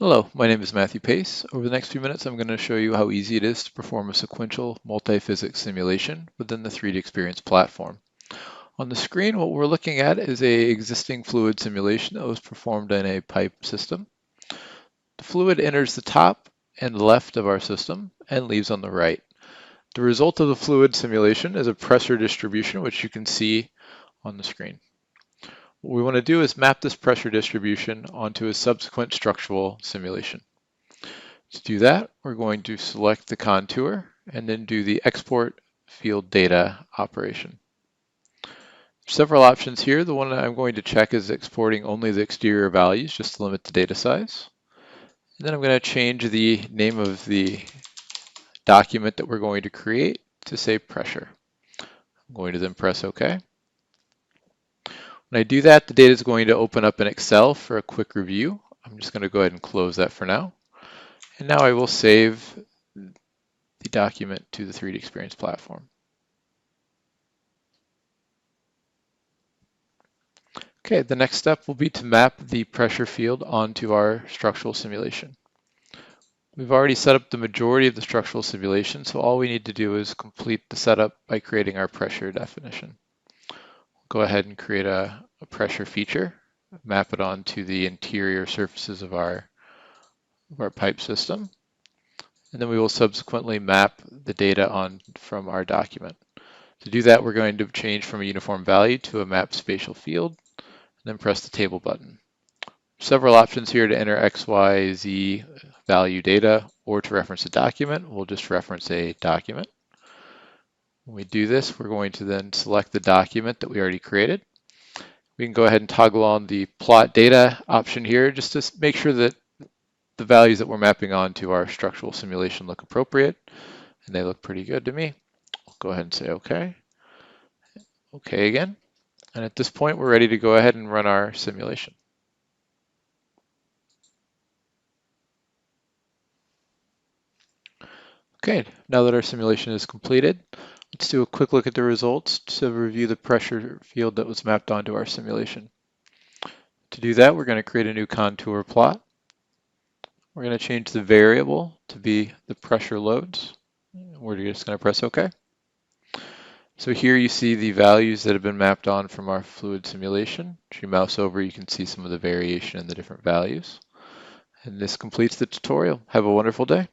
Hello, my name is Matthew Pace. Over the next few minutes, I'm going to show you how easy it is to perform a sequential multiphysics simulation within the 3DEXPERIENCE platform. On the screen, what we're looking at is an existing fluid simulation that was performed in a pipe system. The fluid enters the top and left of our system and leaves on the right. The result of the fluid simulation is a pressure distribution, which you can see on the screen. What we want to do is map this pressure distribution onto a subsequent structural simulation. To do that, we're going to select the contour and then do the export field data operation. Several options here. The one that I'm going to check is exporting only the exterior values just to limit the data size. And then I'm going to change the name of the document that we're going to create to say pressure. I'm going to then press OK. When I do that, the data is going to open up in Excel for a quick review. I'm just going to go ahead and close that for now. And now I will save the document to the 3DEXPERIENCE platform. Okay, the next step will be to map the pressure field onto our structural simulation. We've already set up the majority of the structural simulation, so all we need to do is complete the setup by creating our pressure definition. Go ahead and create a pressure feature, map it onto the interior surfaces of our pipe system, and then we will subsequently map the data on from our document. To do that, we're going to change from a uniform value to a map spatial field, and then press the table button. Several options here to enter X, Y, Z value data, or to reference a document. We'll just reference a document. When we do this, we're going to then select the document that we already created. We can go ahead and toggle on the plot data option here just to make sure that the values that we're mapping onto our structural simulation look appropriate, and they look pretty good to me. I'll go ahead and say OK. OK again. And at this point, we're ready to go ahead and run our simulation. Okay, now that our simulation is completed, let's do a quick look at the results to review the pressure field that was mapped onto our simulation. To do that, we're going to create a new contour plot. We're going to change the variable to be the pressure loads. We're just going to press OK. So here you see the values that have been mapped on from our fluid simulation. If you mouse over, you can see some of the variation in the different values. And this completes the tutorial. Have a wonderful day.